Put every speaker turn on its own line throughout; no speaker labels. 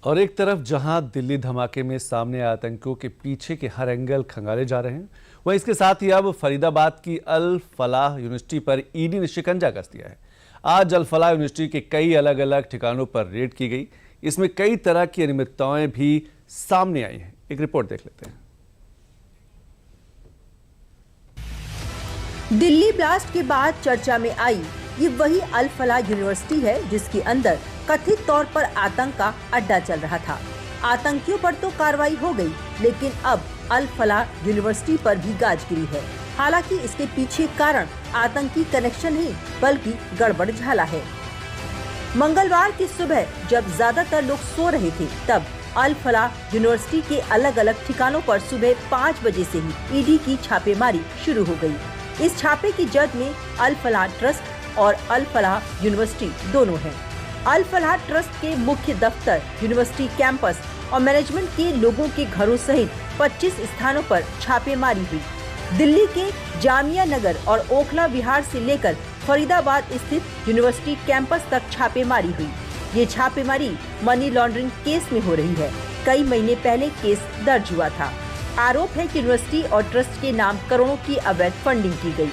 और एक तरफ जहां दिल्ली धमाके में सामने आए आतंकियों के पीछे के हर एंगल खंगाले जा रहे हैं, वहीं इसके साथ ही अब फरीदाबाद की अल फलाह यूनिवर्सिटी पर ईडी ने शिकंजा कस दिया है। आज अल फलाह यूनिवर्सिटी के कई अलग अलग ठिकानों पर रेड की गई। इसमें कई तरह की अनियमितताएं भी सामने आई हैं। एक रिपोर्ट देख लेते हैं।
दिल्ली ब्लास्ट के बाद चर्चा में आई ये वही अल फलाह यूनिवर्सिटी है जिसके अंदर कथित तौर पर आतंक का अड्डा चल रहा था। आतंकियों पर तो कार्रवाई हो गई, लेकिन अब अल फलाह यूनिवर्सिटी पर भी गाज गिरी है। हालांकि इसके पीछे कारण आतंकी कनेक्शन नहीं बल्कि गड़बड़ झाला है। मंगलवार की सुबह जब ज्यादातर लोग सो रहे थे, तब अल फलाह यूनिवर्सिटी के अलग अलग ठिकानों पर सुबह 5 बजे से ही ईडी की छापेमारी शुरू हो गई। इस छापे की जद में अल फलाह ट्रस्ट और अल फलाह यूनिवर्सिटी दोनों हैं। अल फलाह ट्रस्ट के मुख्य दफ्तर, यूनिवर्सिटी कैंपस और मैनेजमेंट के लोगों के घरों सहित 25 स्थानों पर छापेमारी हुई। दिल्ली के जामिया नगर और ओखला विहार से लेकर फरीदाबाद स्थित यूनिवर्सिटी कैंपस तक छापेमारी हुई। ये छापेमारी मनी लॉन्ड्रिंग केस में हो रही है। कई महीने पहले केस दर्ज हुआ था। आरोप है कि यूनिवर्सिटी और ट्रस्ट के नाम करोड़ों की अवैध फंडिंग की गई।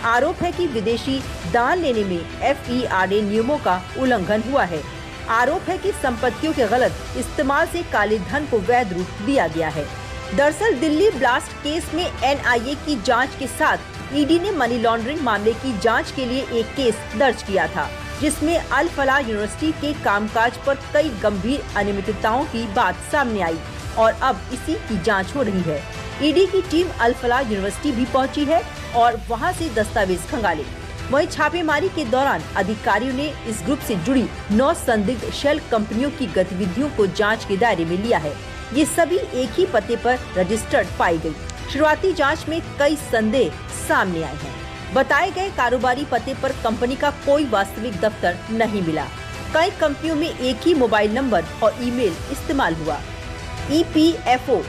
आरोप है कि विदेशी दान लेने में FERA नियमों का उल्लंघन हुआ है। आरोप है कि संपत्तियों के गलत इस्तेमाल से काले धन को वैध रूप दिया गया है। दरअसल दिल्ली ब्लास्ट केस में NIA की जांच के साथ ईडी ने मनी लॉन्ड्रिंग मामले की जांच के लिए एक केस दर्ज किया था, जिसमें अल फलाह यूनिवर्सिटी के कामकाज पर कई गंभीर अनियमितताओं की बात सामने आई और अब इसी की जांच हो रही है। ईडी की टीम अल फलाह यूनिवर्सिटी भी पहुंची है और वहां से दस्तावेज खंगाले। वहीं छापेमारी के दौरान अधिकारियों ने इस ग्रुप से जुड़ी 9 संदिग्ध शेल कंपनियों की गतिविधियों को जांच के दायरे में लिया है। ये सभी एक ही पते पर रजिस्टर्ड पाई गई। शुरुआती जांच में कई संदेह सामने आए हैं। बताए गए कारोबारी पते पर कंपनी का कोई वास्तविक दफ्तर नहीं मिला। कई कंपनियों में एक ही मोबाइल नंबर और ईमेल इस्तेमाल हुआ। EPFO,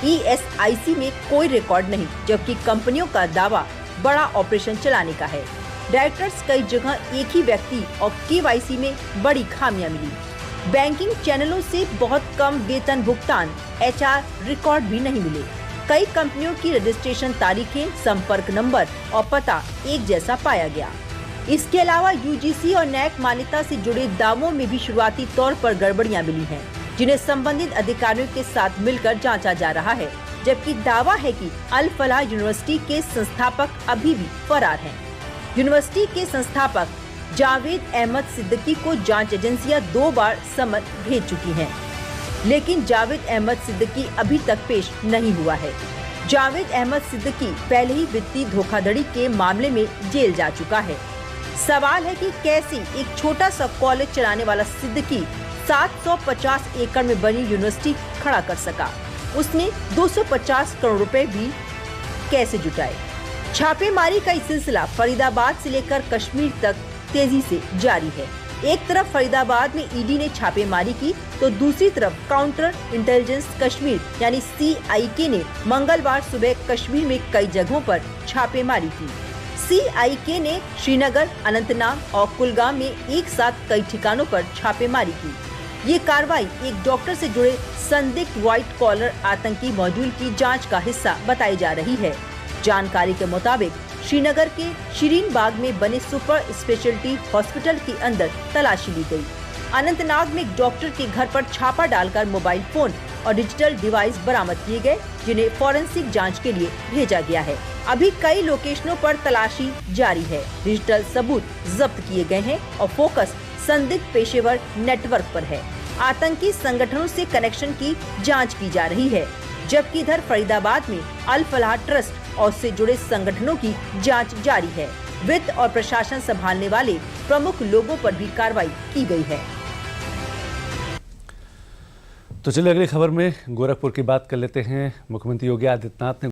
ESIC में कोई रिकॉर्ड नहीं, जबकि कंपनियों का दावा बड़ा ऑपरेशन चलाने का है। डायरेक्टर्स कई जगह एक ही व्यक्ति और KYC में बड़ी खामियां मिली। बैंकिंग चैनलों से बहुत कम वेतन भुगतान, HR रिकॉर्ड भी नहीं मिले। कई कंपनियों की रजिस्ट्रेशन तारीखें, संपर्क नंबर और पता एक जैसा पाया गया। इसके अलावा UGC और NAC मान्यता से जुड़े दावों में भी शुरुआती तौर पर गड़बड़ियां मिली हैं, जिन्हें संबंधित अधिकारियों के साथ मिलकर जांचा जा रहा है। जबकि दावा है कि अल फलाह यूनिवर्सिटी के संस्थापक अभी भी फरार हैं। यूनिवर्सिटी के संस्थापक जावेद अहमद सिद्दीकी को जांच एजेंसियां 2 बार समन भेज चुकी हैं, लेकिन जावेद अहमद सिद्दीकी अभी तक पेश नहीं हुआ है। जावेद अहमद सिद्दीकी पहले ही वित्तीय धोखाधड़ी के मामले में जेल जा चुका है। सवाल है कि कैसे एक छोटा सा कॉलेज चलाने वाला सिद्दीकी 750 एकड़ में बनी यूनिवर्सिटी खड़ा कर सका। उसने 250 करोड़ रुपए भी कैसे जुटाए। छापेमारी का ये सिलसिला फरीदाबाद से लेकर कश्मीर तक तेजी से जारी है। एक तरफ फरीदाबाद में ईडी ने छापेमारी की, तो दूसरी तरफ काउंटर इंटेलिजेंस कश्मीर यानी CIK ने मंगलवार सुबह कश्मीर में कई जगहों पर छापेमारी की। CIK ने श्रीनगर, अनंतनाग और कुलगाम में एक साथ कई ठिकानों पर छापेमारी की। ये कार्रवाई एक डॉक्टर से जुड़े संदिग्ध व्हाइट कॉलर आतंकी मॉड्यूल की जांच का हिस्सा बताई जा रही है। जानकारी के मुताबिक श्रीनगर के शीरीन बाग में बने सुपर स्पेशलिटी हॉस्पिटल के अंदर तलाशी ली गई। अनंतनाग में एक डॉक्टर के घर पर छापा डालकर मोबाइल फोन और डिजिटल डिवाइस बरामद किए गए, जिन्हें फॉरेंसिक जांच के लिए भेजा गया है। अभी कई लोकेशनों पर तलाशी जारी है। डिजिटल सबूत जब्त किए गए हैं और फोकस संदिग्ध पेशेवर नेटवर्क पर है। आतंकी संगठनों से कनेक्शन की जांच की जा रही है, जबकि इधर फरीदाबाद में अल फलाह ट्रस्ट और उससे जुड़े संगठनों की जांच जारी है। वित्त और प्रशासन संभालने वाले प्रमुख लोगों पर भी कार्रवाई की गई है।
तो चलिए अगली खबर में गोरखपुर की बात कर लेते हैं। मुख्यमंत्री योगी आदित्यनाथ ने